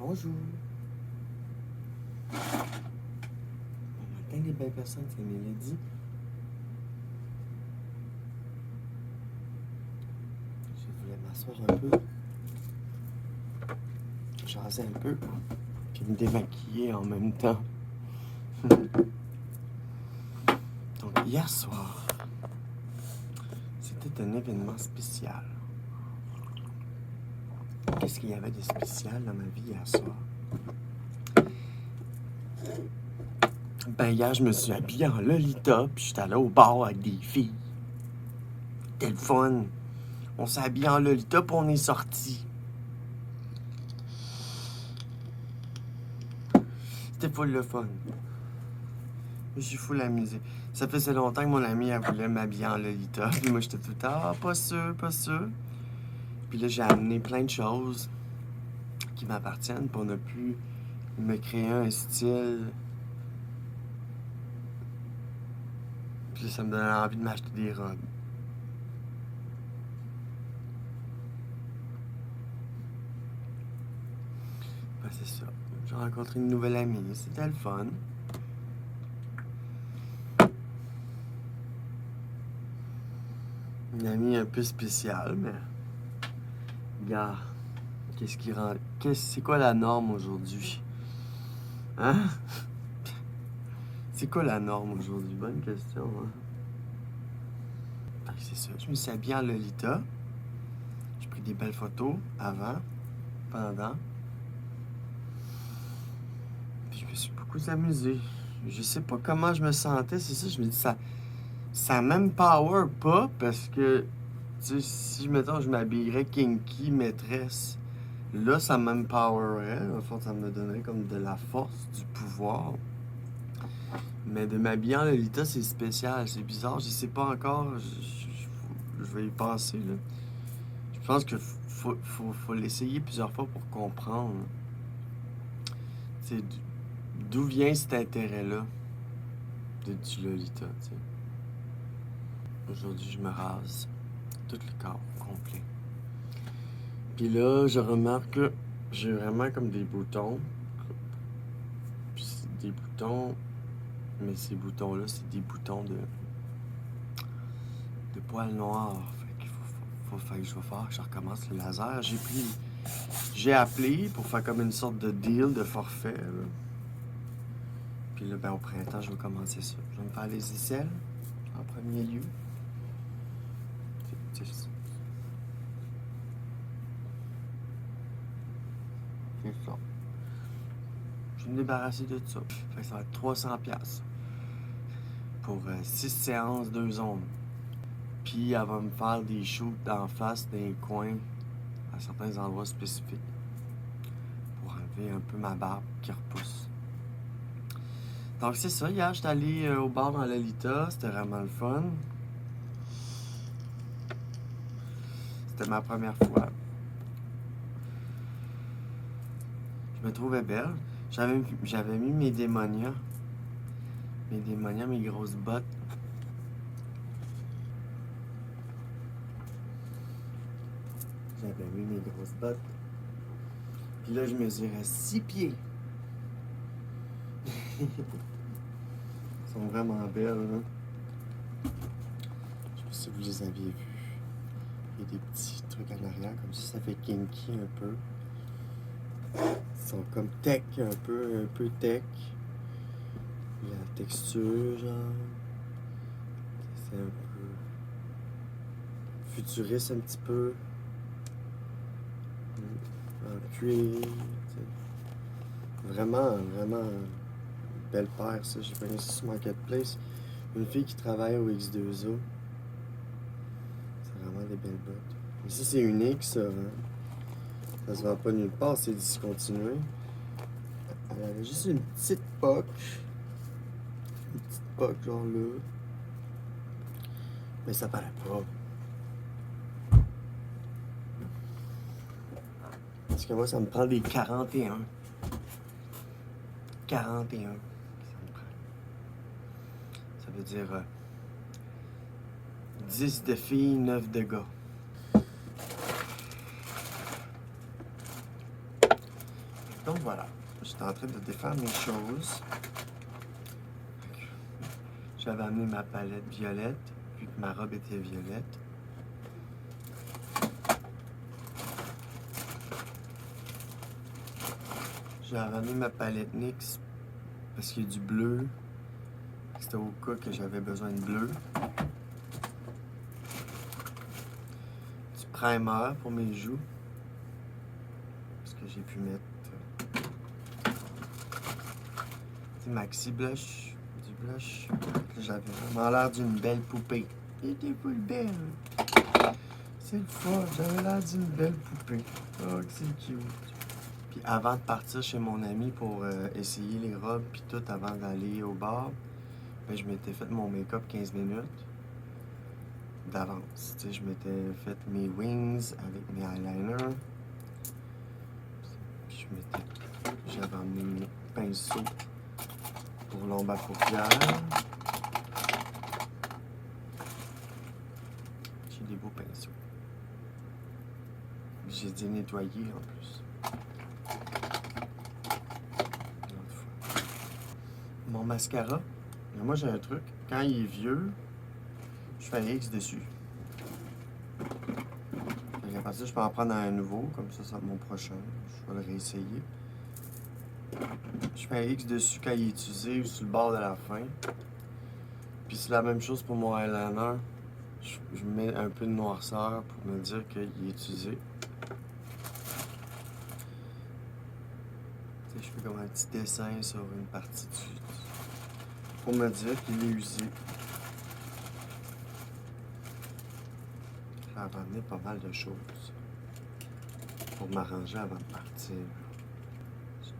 Bonjour. Bon matin, les belles personnes, c'est Mélodie. Je voulais m'asseoir un peu, jaser un peu, puis me démaquiller en même temps. Donc, hier soir, c'était un événement spécial. Qu'est-ce qu'il y avait de spécial dans ma vie hier soir? Ben, hier, je me suis habillé en Lolita, puis j'étais allé au bar avec des filles. C'était le fun. On s'est habillé en Lolita, puis on est sortis. C'était full le fun. Je suis full amusé. Ça faisait longtemps que mon amie, elle voulait m'habiller en Lolita. Puis moi, j'étais tout le temps, ah, pas sûr, pas sûr. Puis là, j'ai amené plein de choses qui m'appartiennent, puis on a pu me créer un style. Puis là, ça me donnait envie de m'acheter des robes. Ben, c'est ça. J'ai rencontré une nouvelle amie. C'était le fun. Une amie un peu spéciale, mais... Regarde, qu'est-ce qui rend... C'est quoi la norme aujourd'hui? Hein? C'est quoi la norme aujourd'hui? Bonne question, hein? Ah, c'est ça. Je me suis habillé en Lolita. J'ai pris des belles photos avant, pendant. Puis je me suis beaucoup amusé. Je sais pas comment je me sentais, c'est ça. Je me dis, ça m'empower pas parce que, tu sais, si, mettons, je m'habillerais kinky, maîtresse, là, ça m'empowerait. En fait, ça me donnerait comme de la force, du pouvoir. Mais de m'habiller en Lolita, c'est spécial, c'est bizarre. Je sais pas encore. Je vais y penser, là. Je pense qu'il faut l'essayer plusieurs fois pour comprendre. Tu sais, d'où vient cet intérêt-là du Lolita, tu sais. Aujourd'hui, je me rase tout le corps complet. Puis là, je remarque que j'ai vraiment comme des boutons. Puis c'est des boutons, mais ces boutons-là, c'est des boutons de poils noirs. Fait qu'il faut que je vais faire, je recommence le laser. J'ai appelé pour faire comme une sorte de deal, de forfait, là. Puis là, ben, au printemps, je vais commencer ça. Je vais me faire les aisselles, en premier lieu. C'est ça. C'est ça. Je vais me débarrasser de ça. Fait que ça va être 300$ pour 6 séances, 2 ondes. Puis elle va me faire des shoots d'en face, des coins, à certains endroits spécifiques, pour enlever un peu ma barbe qui repousse. Donc c'est ça, hier j'étais allé au bar dans Lolita, c'était vraiment le fun. C'était ma première fois. Je me trouvais belle. J'avais mis mes démonias. Mes grosses bottes. J'avais mis mes grosses bottes. Puis là, je mesurais 6 pieds. Elles sont vraiment belles, hein? Je sais pas si vous les aviez vues. Il y a des petits trucs en arrière, comme ça fait kinky un peu. Ils sont comme tech, un peu tech. La texture, genre. C'est un peu futuriste un petit peu. En cuir. Vraiment belle paire, ça. J'ai pogné ça sur Marketplace. Une fille qui travaille au X2A. C'est vraiment des belles bottes. Ici, c'est unique, ça. Hein? Ça se vend pas nulle part, c'est discontinué. Elle avait juste une petite poque. Une petite poque, genre là. Mais ça paraît pas. Parce que moi, ça me prend des 41. 41. Ça me prend. Ça veut dire 10 de filles, 9 de gars. Donc voilà, j'étais en train de défaire mes choses. J'avais amené ma palette violette, vu que ma robe était violette. J'avais amené ma palette NYX parce qu'il y a du bleu. C'était au cas que j'avais besoin de bleu. Du primer pour mes joues. Parce que j'ai pu mettre du maxi blush. Du blush. J'avais vraiment l'air d'une belle poupée. Elle était full belle. C'est le fun. J'avais l'air d'une belle poupée. Oh, que c'est cute. Puis avant de partir chez mon ami pour essayer les robes puis tout avant d'aller au bar, ben, je m'étais fait mon make-up 15 minutes d'avance. Tu sais, je m'étais fait mes wings avec mes eyeliners. Puis j'avais emmené mes pinceaux pour l'ombre à paupières. J'ai des beaux pinceaux. J'ai dû nettoyer en plus. Mon mascara, moi j'ai un truc, quand il est vieux, je fais un X dessus. Et après ça, je peux en prendre un nouveau, comme ça, ça va être mon prochain. Je vais le réessayer. Je fais un X dessus quand il est utilisé ou sur le bord de la fin. Puis c'est la même chose pour mon eyeliner. Je mets un peu de noirceur pour me dire qu'il est utilisé. Je fais comme un petit dessin sur une partie dessus. Pour me dire qu'il est usé. Ça va amener pas mal de choses pour m'arranger avant de partir.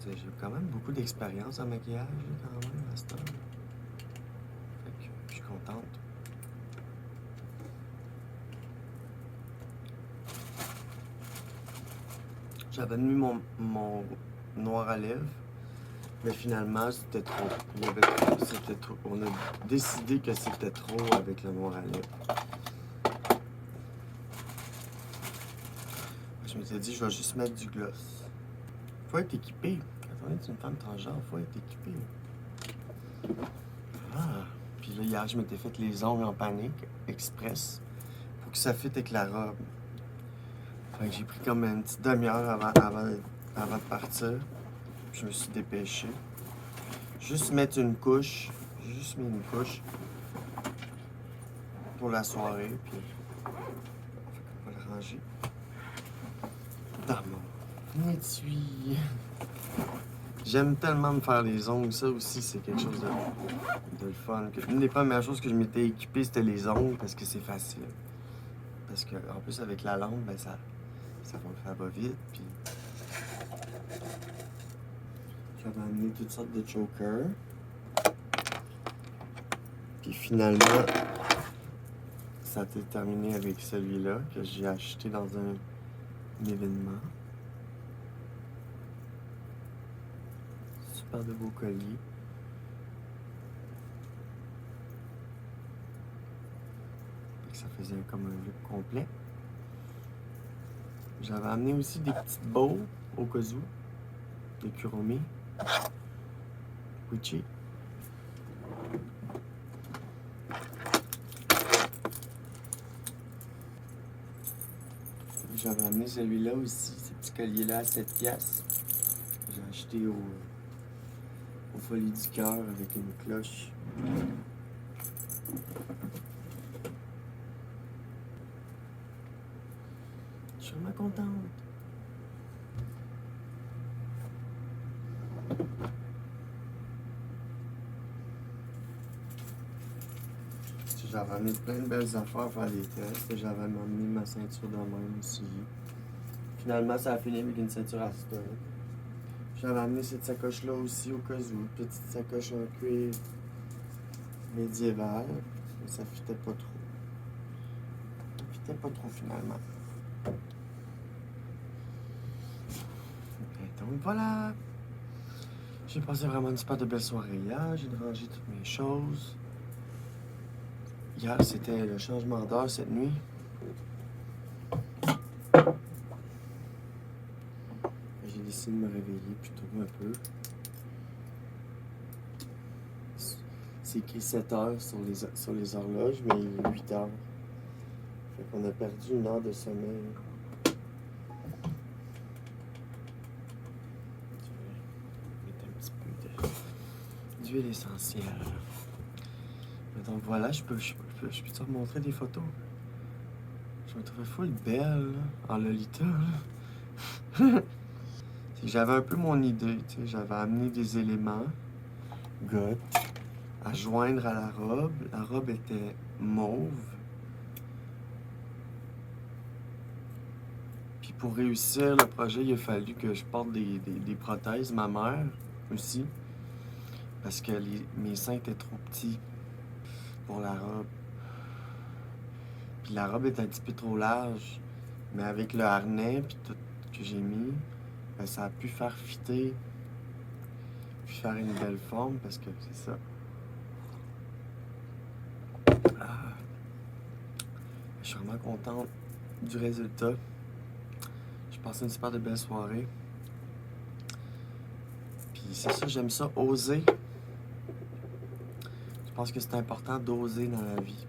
J'ai quand même beaucoup d'expérience en maquillage, quand même, à cette heure. Fait que je suis contente. J'avais mis mon noir à lèvres, mais finalement, c'était trop. C'était trop. On a décidé que c'était trop avec le noir à lèvres. Je m'étais dit, je vais juste mettre du gloss. Faut être équipé. Quand on est une femme transgenre, faut être équipé. Ah! Puis là, hier, je m'étais fait les ongles en panique, express, pour que ça fitte avec la robe. Fait que j'ai pris comme une petite demi-heure avant de partir. Puis je me suis dépêché. Juste mettre une couche. J'ai juste mis une couche pour la soirée. Puis on va le ranger dans mon étui. J'aime tellement me faire les ongles. Ça aussi, c'est quelque chose de le fun. Une des premières choses que je m'étais équipé, c'était les ongles parce que c'est facile. Parce que en plus, avec la lampe, ben, ça va vite. Puis j'avais amené toutes sortes de chokers. Puis finalement, ça s'est terminé avec celui-là que j'ai acheté dans un événement. Super de beaux colliers. Ça faisait comme un look complet. J'avais amené aussi des petites bows au cas où. Des Kuromi. Gucci. J'avais amené celui-là aussi, ce petit collier-là à 7 piastres. J'ai acheté au Folie du Cœur avec une cloche. Je suis vraiment contente. J'avais amené plein de belles affaires à faire des tests. J'avais amené ma ceinture de même aussi. Finalement, ça a fini avec une ceinture à stock. J'avais amené cette sacoche-là aussi au cas où. Petite sacoche en cuir médiéval. Mais ça fitait pas trop. Ça fitait pas trop finalement. Et donc voilà. J'ai passé vraiment une super de belle soirée hier. J'ai rangé toutes mes choses. Hier, c'était le changement d'heure cette nuit. j'ai décidé de me réveiller plus tôt un peu. C'est écrit 7 heures sur les horloges, mais il est 8 heures. Fait qu'on a perdu 1 heure de sommeil. Je vais mettre un petit peu d'huile essentielle. Donc voilà, je peux te remontrer des photos. Je me trouvais full belle, là, en Lolita. J'avais un peu mon idée, tu sais, j'avais amené des éléments, goth, à joindre à la robe. La robe était mauve. Puis pour réussir le projet, il a fallu que je porte des prothèses, ma mère aussi, parce que mes seins étaient trop petits pour la robe. Puis la robe est un petit peu trop large, mais avec le harnais puis tout que j'ai mis, ben, ça a pu faire fitter, puis faire une belle forme, parce que c'est ça. Ah. Je suis vraiment contente du résultat. J'ai passé une super de belle soirée. Puis c'est ça, j'aime ça, oser. Je pense que c'est important d'oser dans la vie.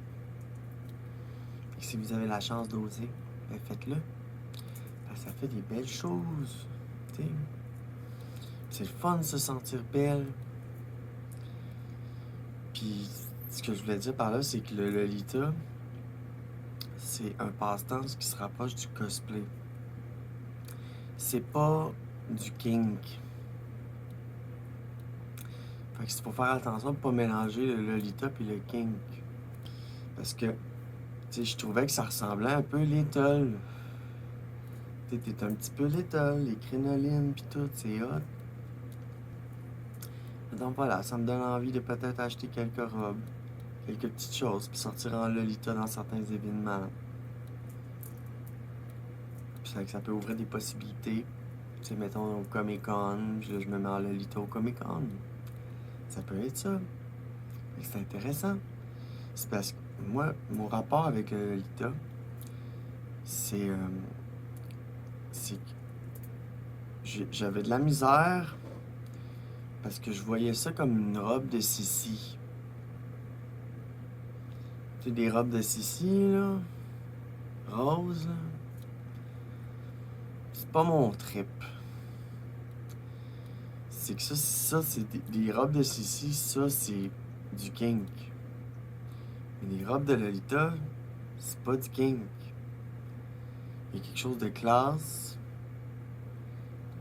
Et si vous avez la chance d'oser, ben faites-le. Ben, ça fait des belles choses. T'sais. C'est le fun de se sentir belle. Puis ce que je voulais dire par là, c'est que le Lolita, c'est un passe-temps qui se rapproche du cosplay. C'est pas du kink. Fait qu'il faut faire attention de ne pas mélanger le Lolita et le kink. Parce que, tu sais, je trouvais que ça ressemblait un peu Little. Tu sais, t'es un petit peu Little, les crinolines pis tout, c'est hot. Donc voilà, ça me donne envie de peut-être acheter quelques robes, quelques petites choses, puis sortir en Lolita dans certains événements. Puis ça peut ouvrir des possibilités. Tu sais, mettons au Comic-Con, puis là, je me mets en Lolita au Comic-Con. Ça peut être ça. C'est intéressant. C'est parce que moi, mon rapport avec le Lolita, c'est que j'avais de la misère parce que je voyais ça comme une robe de Sissi. Tu sais, des robes de Sissi, là, roses, là. C'est pas mon trip. C'est que ça c'est des robes de Sissi, ça, c'est du kink. Mais les robes de Lolita, c'est pas du kink. Il y a quelque chose de classe.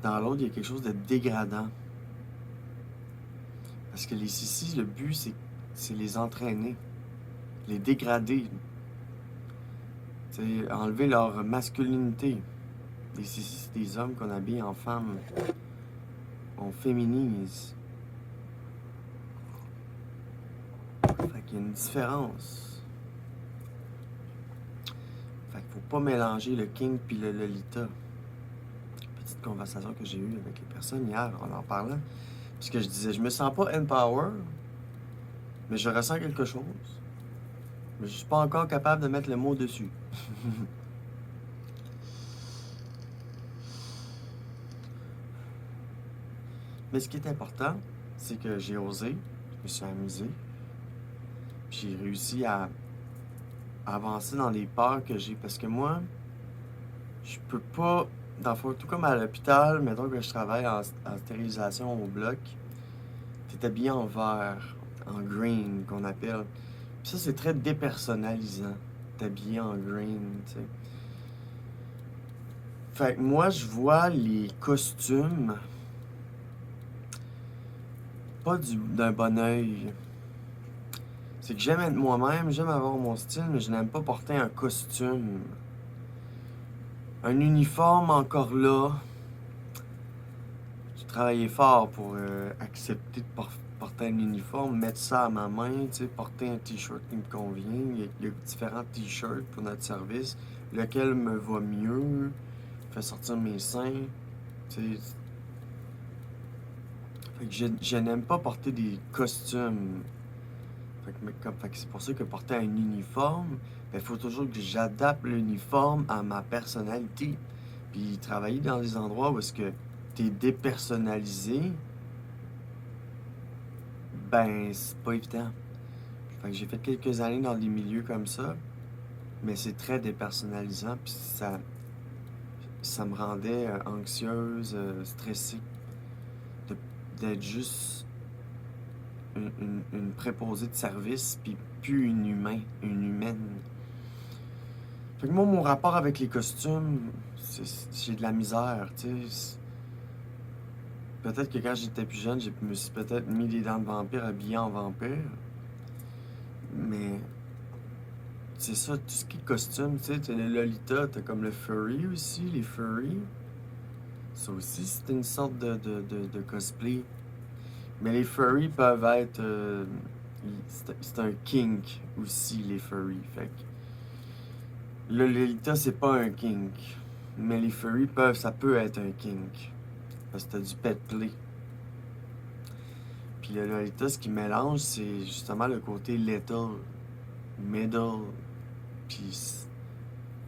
Dans l'autre, il y a quelque chose de dégradant. Parce que les Sissi, le but, c'est les entraîner, les dégrader. C'est enlever leur masculinité. Les Sissi, c'est des hommes qu'on habille en femmes. On féminise. Fait qu'il y a une différence. Fait qu'il faut pas mélanger le king puis le Lolita. Petite conversation que j'ai eue avec les personnes hier en parlant. Puisque je disais, je me sens pas empower, mais je ressens quelque chose. Mais je suis pas encore capable de mettre le mot dessus. Mais ce qui est important, c'est que j'ai osé, je me suis amusé, puis j'ai réussi à avancer dans les peurs que j'ai. Parce que moi, je peux pas, tout comme à l'hôpital, mettons que je travaille en stérilisation au bloc, t'es habillé en vert, en green qu'on appelle. Puis ça, c'est très dépersonnalisant, t'habiller en green, tu sais. Fait que moi, je vois les costumes pas d'un bon œil. C'est que j'aime être moi-même, j'aime avoir mon style, mais je n'aime pas porter un costume. Un uniforme, encore là. J'ai travaillé fort pour accepter de porter un uniforme, mettre ça à ma main, tu sais, porter un t-shirt qui me convient. Il y a différents t-shirts pour notre service. Lequel me va mieux, fait sortir mes seins, tu sais. Fait que je n'aime pas porter des costumes. Fait que c'est pour ça que porter un uniforme, il faut toujours que j'adapte l'uniforme à ma personnalité. Puis travailler dans des endroits où est-ce que t'es dépersonnalisé, ben c'est pas évident. Fait que j'ai fait quelques années dans des milieux comme ça, mais c'est très dépersonnalisant, puis ça me rendait anxieuse, stressée, de- d'être juste une préposée de service, puis plus une humaine. Fait que moi, mon rapport avec les costumes, j'ai de la misère, tu sais. Peut-être que quand j'étais plus jeune, je me suis peut-être mis des dents de vampire habillé en vampire. Mais c'est ça, tout ce qui est costume, tu sais, t'as le Lolita, t'as comme le furry aussi, les furry. Ça aussi, c'est une sorte de cosplay. Mais les furry peuvent être... c'est un kink aussi, les furry. Fait que le Lolita, c'est pas un kink. Mais les furry ça peut être un kink. Parce que t'as du pet play. Puis le Lolita, ce qui mélange, c'est justement le côté little, middle, puis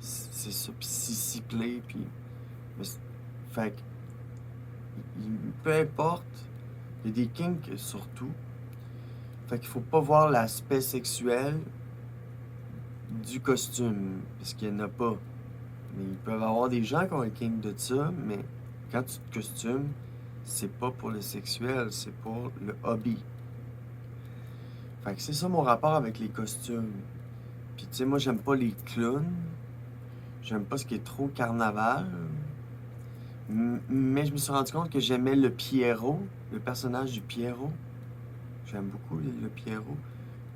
c'est ça, puis sissy play, puis... Fait que, peu importe, il y a des kinks surtout. Fait qu'il faut pas voir l'aspect sexuel du costume, parce qu'il y en a pas. Mais il peut y avoir des gens qui ont un kink de ça, mais quand tu te costumes, c'est pas pour le sexuel, c'est pour le hobby. Fait que c'est ça mon rapport avec les costumes. Puis tu sais, moi j'aime pas les clowns, j'aime pas ce qui est trop carnaval, mais je me suis rendu compte que j'aimais le Pierrot, le personnage du Pierrot. J'aime beaucoup le Pierrot.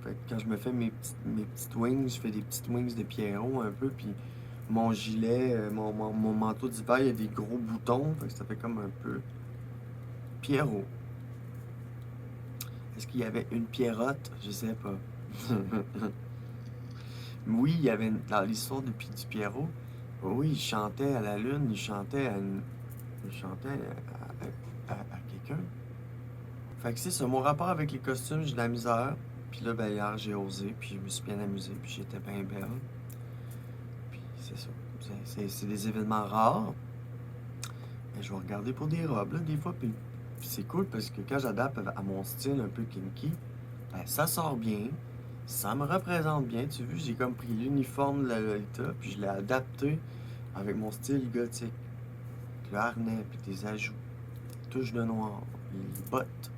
Fait que quand je me fais mes petites wings, je fais des petites wings de Pierrot un peu, puis mon gilet, mon manteau d'hiver, il y a des gros boutons, fait que ça fait comme un peu Pierrot. Est-ce qu'il y avait une Pierrotte? Je sais pas. Oui, il y avait dans l'histoire du Pierrot, oui, il chantait à la lune, il chantait à quelqu'un. Fait que c'est ça, mon rapport avec les costumes, j'ai de la misère. Puis là, ben, hier, j'ai osé, puis je me suis bien amusé, puis j'étais bien belle. Puis c'est ça. C'est des événements rares. Mais je vais regarder pour des robes, là, des fois. Puis c'est cool parce que quand j'adapte à mon style un peu kinky, ben, ça sort bien. Ça me représente bien. Tu vois, j'ai comme pris l'uniforme de la Lolita, puis je l'ai adapté avec mon style gothique. Le harnais, puis des ajouts, touche de noir, les bottes.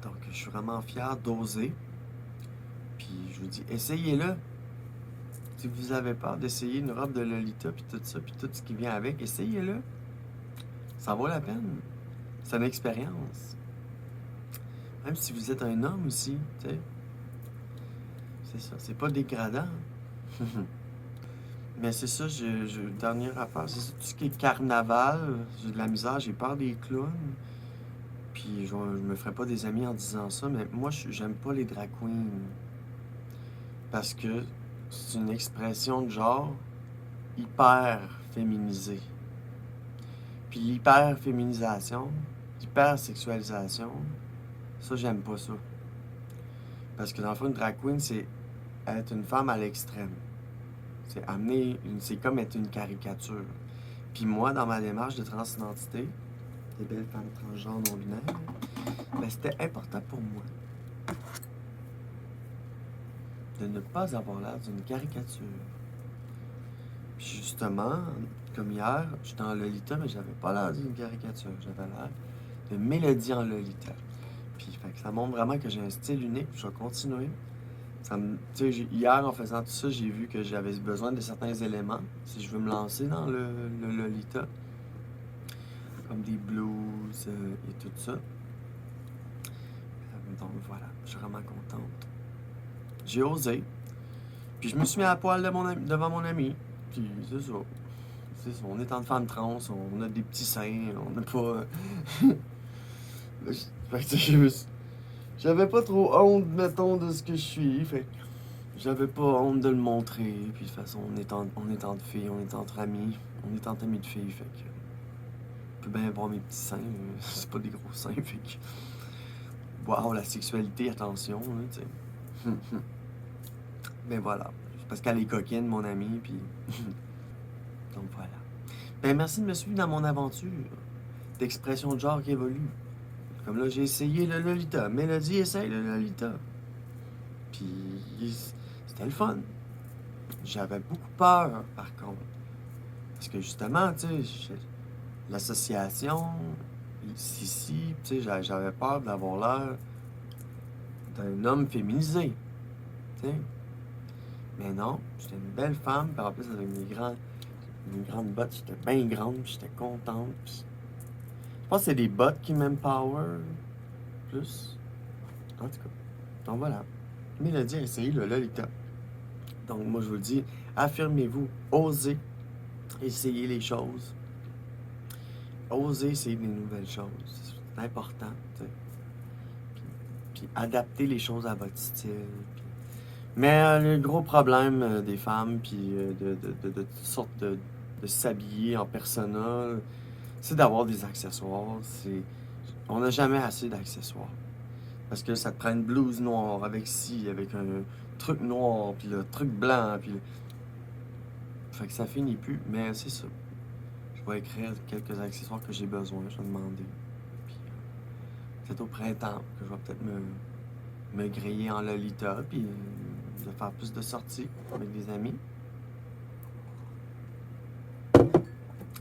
Donc, je suis vraiment fier d'oser. Puis, je vous dis, essayez-le. Si vous avez peur d'essayer une robe de Lolita, puis tout ça, puis tout ce qui vient avec, essayez-le. Ça vaut la peine. C'est une expérience. Même si vous êtes un homme aussi, tu sais. C'est ça, c'est pas dégradant. Mais c'est ça, dernière affaire, c'est ça, tout ce qui est carnaval, j'ai de la misère, j'ai peur des clowns. Puis je me ferai pas des amis en disant ça, mais moi, j'aime pas les drag queens. Parce que c'est une expression de genre hyper féminisée. Puis l'hyper-féminisation, l'hyper-sexualisation, ça, j'aime pas ça. Parce que dans le fond, une drag queen, c'est être une femme à l'extrême. C'est comme être une caricature. Puis moi, dans ma démarche de transidentité, des belles femmes transgenres non-binaires, ben, c'était important pour moi de ne pas avoir l'air d'une caricature. Puis justement, comme hier, j'étais en Lolita, mais j'avais pas l'air d'une caricature. J'avais l'air de Mélodie en Lolita. Puis fait que ça montre vraiment que j'ai un style unique, puis je vais continuer. Hier, en faisant tout ça, j'ai vu que j'avais besoin de certains éléments si je veux me lancer dans le Lolita, comme des blues et tout ça. Donc voilà, je suis vraiment contente. J'ai osé. Puis je me suis mis à poil devant mon ami. Puis c'est ça. C'est ça. On est en femme trans, on a des petits seins, on n'a pas. Fait que j'avais pas trop honte, mettons, de ce que je suis. Fait que j'avais pas honte de le montrer. Puis de toute façon, on est entre filles, on est entre amis. On est entre amis de filles. Fait que. Je peux bien voir mes petits seins. C'est pas des gros seins. Fait que. Waouh, la sexualité, attention, hein, tu sais. Mais voilà. Parce qu'elle est coquine, mon amie. Puis. Donc voilà. Ben, merci de me suivre dans mon aventure d'expression de genre qui évolue. Comme là, j'ai essayé le Lolita. Mélodie essaye le Lolita. Puis, c'était le fun. J'avais beaucoup peur, par contre. Parce que justement, tu sais, l'association, ici, tu sais, j'avais peur d'avoir l'air d'un homme féminisé. Tu sais. Mais non, j'étais une belle femme, puis en plus, avec mes grandes bottes, j'étais bien grande, puis j'étais contente. Puis je pense que c'est des bottes qui m'empower plus. En tout cas, donc voilà. Mélodie a essayé le Lolita. Donc moi, je vous le dis, affirmez-vous, osez essayer les choses. Osez essayer des nouvelles choses. C'est important, tu sais. Puis adapter les choses à votre style. Mais le gros problème des femmes, puis de toutes sortes de s'habiller en persona, c'est d'avoir des accessoires. On n'a jamais assez d'accessoires. Parce que ça te prend une blouse noire avec avec un truc noir, puis le truc blanc, puis fait que ça finit plus. Mais c'est ça. Je vais écrire quelques accessoires que j'ai besoin, je vais demander. Puis c'est au printemps que je vais peut-être me griller en Lolita, puis de faire plus de sorties avec des amis.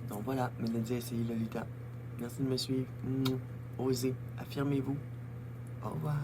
Donc voilà, Mélodie a essayé Lolita. Merci de me suivre. Osez, affirmez-vous. Au revoir.